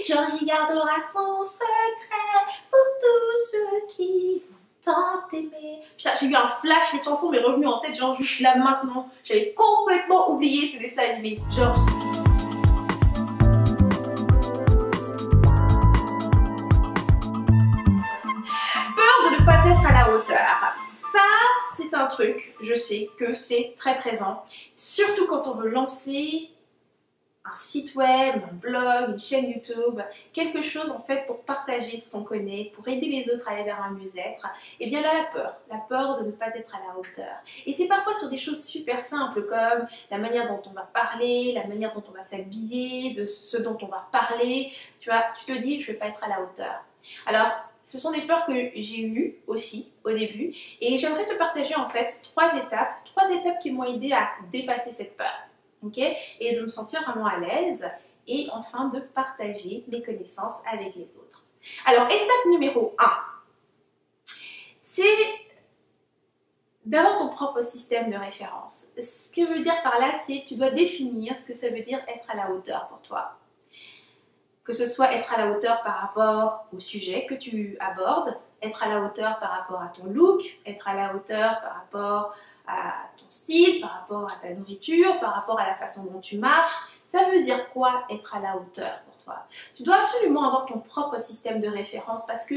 Georgie gardera son secret pour tous ceux qui tant aimé. Putain, j'ai eu un flash, les chansons m'est revenu en tête, genre juste là maintenant. J'avais complètement oublié ce dessin animé. Genre. Peur de ne pas être à la hauteur. Ça, c'est un truc, je sais que c'est très présent. Surtout quand on veut lancer un site web, un blog, une chaîne YouTube, quelque chose en fait pour partager ce qu'on connaît, pour aider les autres à aller vers un mieux-être, et bien là la peur de ne pas être à la hauteur. Et c'est parfois sur des choses super simples comme la manière dont on va parler, la manière dont on va s'habiller, de ce dont on va parler, tu vois, tu te dis je vais pas être à la hauteur. Alors, ce sont des peurs que j'ai eues aussi au début et j'aimerais te partager en fait trois étapes qui m'ont aidé à dépasser cette peur. Okay, et de me sentir vraiment à l'aise et enfin de partager mes connaissances avec les autres. Alors, étape numéro 1, c'est d'avoir ton propre système de référence. Ce que veut dire par là, c'est que tu dois définir ce que ça veut dire être à la hauteur pour toi. Que ce soit être à la hauteur par rapport au sujet que tu abordes, être à la hauteur par rapport à ton look, être à la hauteur par rapport à ton style, par rapport à ta nourriture, par rapport à la façon dont tu marches. Ça veut dire quoi être à la hauteur pour toi? Tu dois absolument avoir ton propre système de référence parce que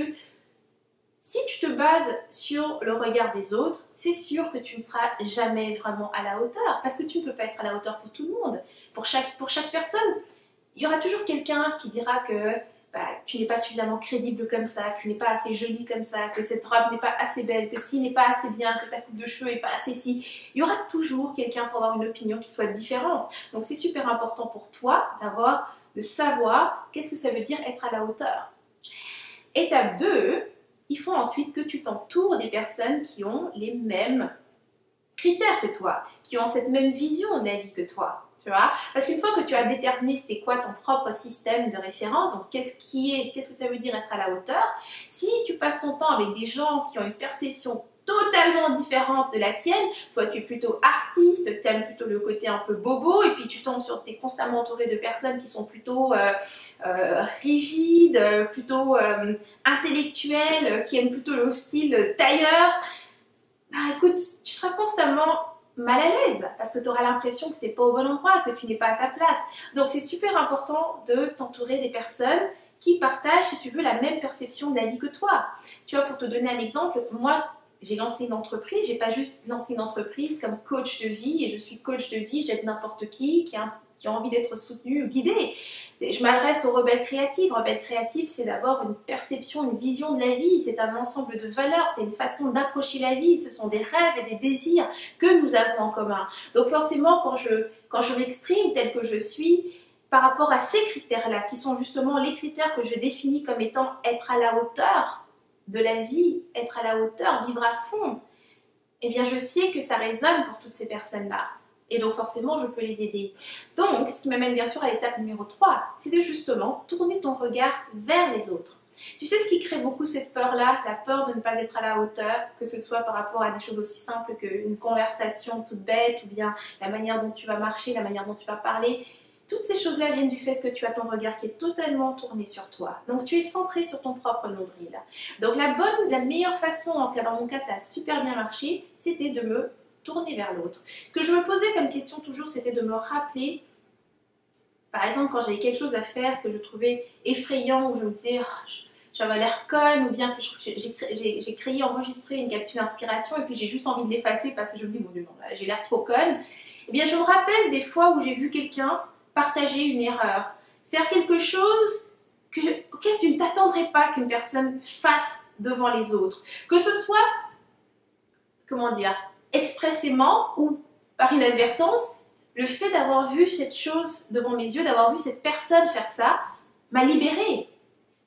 si tu te bases sur le regard des autres, c'est sûr que tu ne seras jamais vraiment à la hauteur parce que tu ne peux pas être à la hauteur pour tout le monde. Pour chaque personne, il y aura toujours quelqu'un qui dira que tu n'es pas suffisamment crédible comme ça, que tu n'es pas assez jolie comme ça, que cette robe n'est pas assez belle, que ci n'est pas assez bien, que ta coupe de cheveux n'est pas assez ci. Il y aura toujours quelqu'un pour avoir une opinion qui soit différente. Donc c'est super important pour toi de savoir qu'est-ce que ça veut dire être à la hauteur. Étape 2, il faut ensuite que tu t'entoures des personnes qui ont les mêmes critères que toi, qui ont cette même vision de la vie que toi. Tu vois? Parce qu'une fois que tu as déterminé c'était quoi ton propre système de référence, donc qu'est-ce que ça veut dire être à la hauteur, si tu passes ton temps avec des gens qui ont une perception totalement différente de la tienne, toi tu es plutôt artiste, tu aimes plutôt le côté un peu bobo, et puis tu tombes tu es constamment entouré de personnes qui sont plutôt rigides, plutôt intellectuelles, qui aiment plutôt le style tailleur, écoute, tu seras constamment mal à l'aise parce que tu auras l'impression que tu n'es pas au bon endroit, que tu n'es pas à ta place. Donc c'est super important de t'entourer des personnes qui partagent, si tu veux, la même perception de la vie que toi. Tu vois, pour te donner un exemple, moi j'ai lancé une entreprise, j'ai pas juste lancé une entreprise comme coach de vie, et je suis coach de vie, j'aide n'importe qui a envie d'être soutenu ou guidé. Je m'adresse aux rebelles créatives. Rebelles créatives, c'est d'abord une perception, une vision de la vie, c'est un ensemble de valeurs, c'est une façon d'approcher la vie, ce sont des rêves et des désirs que nous avons en commun. Donc forcément, quand je m'exprime tel que je suis, par rapport à ces critères-là, qui sont justement les critères que je définis comme étant être à la hauteur de la vie, être à la hauteur, vivre à fond, eh bien je sais que ça résonne pour toutes ces personnes-là. Et donc forcément, je peux les aider. Donc, ce qui m'amène bien sûr à l'étape numéro 3, c'est de justement tourner ton regard vers les autres. Tu sais ce qui crée beaucoup cette peur-là, la peur de ne pas être à la hauteur, que ce soit par rapport à des choses aussi simples qu'une conversation toute bête, ou bien la manière dont tu vas marcher, la manière dont tu vas parler. Toutes ces choses-là viennent du fait que tu as ton regard qui est totalement tourné sur toi. Donc tu es centré sur ton propre nombril. Donc la meilleure façon, en tout cas dans mon cas ça a super bien marché, c'était de me tourner vers l'autre. Ce que je me posais comme question toujours, c'était de me rappeler, par exemple quand j'avais quelque chose à faire que je trouvais effrayant, où je me disais j'avais l'air conne, ou bien que j'ai enregistré une capsule d'inspiration et puis j'ai juste envie de l'effacer parce que je me dis, mon Dieu, non, là, j'ai l'air trop conne. Eh bien, je me rappelle des fois où j'ai vu quelqu'un partager une erreur, faire quelque chose auquel tu ne t'attendrais pas qu'une personne fasse devant les autres. Que ce soit, comment dire, expressément ou par inadvertance, le fait d'avoir vu cette chose devant mes yeux, d'avoir vu cette personne faire ça, m'a libérée.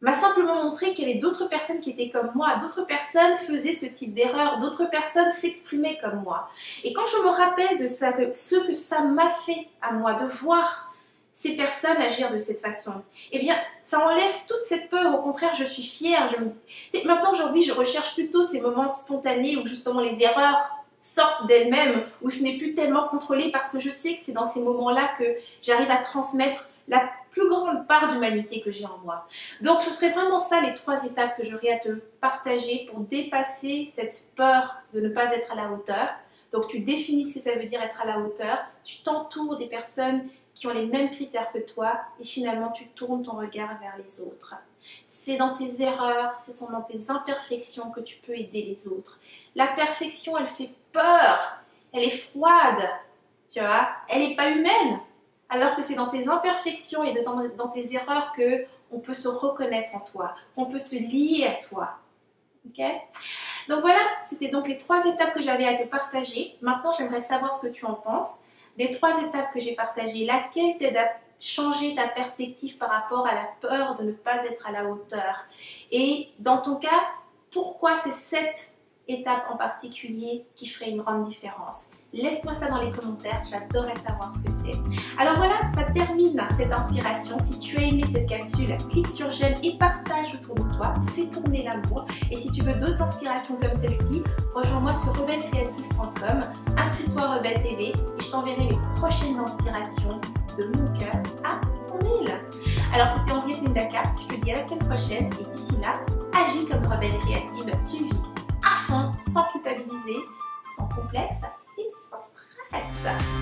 M'a simplement montré qu'il y avait d'autres personnes qui étaient comme moi, d'autres personnes faisaient ce type d'erreur, d'autres personnes s'exprimaient comme moi. Et quand je me rappelle de ça, ce que ça m'a fait à moi, de voir ces personnes agir de cette façon, eh bien, ça enlève toute cette peur. Au contraire, je suis fière. Maintenant, aujourd'hui, je recherche plutôt ces moments spontanés où justement les erreurs sortent d'elles-mêmes, où ce n'est plus tellement contrôlé parce que je sais que c'est dans ces moments-là que j'arrive à transmettre la plus grande part d'humanité que j'ai en moi. Donc ce serait vraiment ça les 3 étapes que j'aurais à te partager pour dépasser cette peur de ne pas être à la hauteur. Donc tu définis ce que ça veut dire être à la hauteur, tu t'entoures des personnes qui ont les mêmes critères que toi et finalement tu tournes ton regard vers les autres. C'est dans tes erreurs, ce sont dans tes imperfections que tu peux aider les autres. La perfection, elle fait peur, elle est froide, tu vois, elle n'est pas humaine. Alors que c'est dans tes imperfections et dans tes erreurs que on peut se reconnaître en toi, qu'on peut se lier à toi. Ok? Donc voilà, c'était donc les 3 étapes que j'avais à te partager. Maintenant, j'aimerais savoir ce que tu en penses. Des 3 étapes que j'ai partagées, laquelle t'aide à changer ta perspective par rapport à la peur de ne pas être à la hauteur? Et dans ton cas, pourquoi c'est cette étape en particulier qui ferait une grande différence? Laisse-moi ça dans les commentaires, j'adorerais savoir ce que c'est. Alors voilà, ça termine cette inspiration. Si tu as aimé cette capsule, clique sur j'aime et partage autour de toi, fais tourner l'amour. Et si tu veux d'autres inspirations comme celle-ci, rejoins-moi sur rebellecreative.com, inscris-toi à Rebelle TV et je t'enverrai mes prochaines inspirations de mon cœur à ton mail. Alors c'était Henriette Ndaka, je te dis à la semaine prochaine et d'ici là, agis comme rebelle créative, tu vis à fond, sans culpabiliser, sans complexe et sans stress.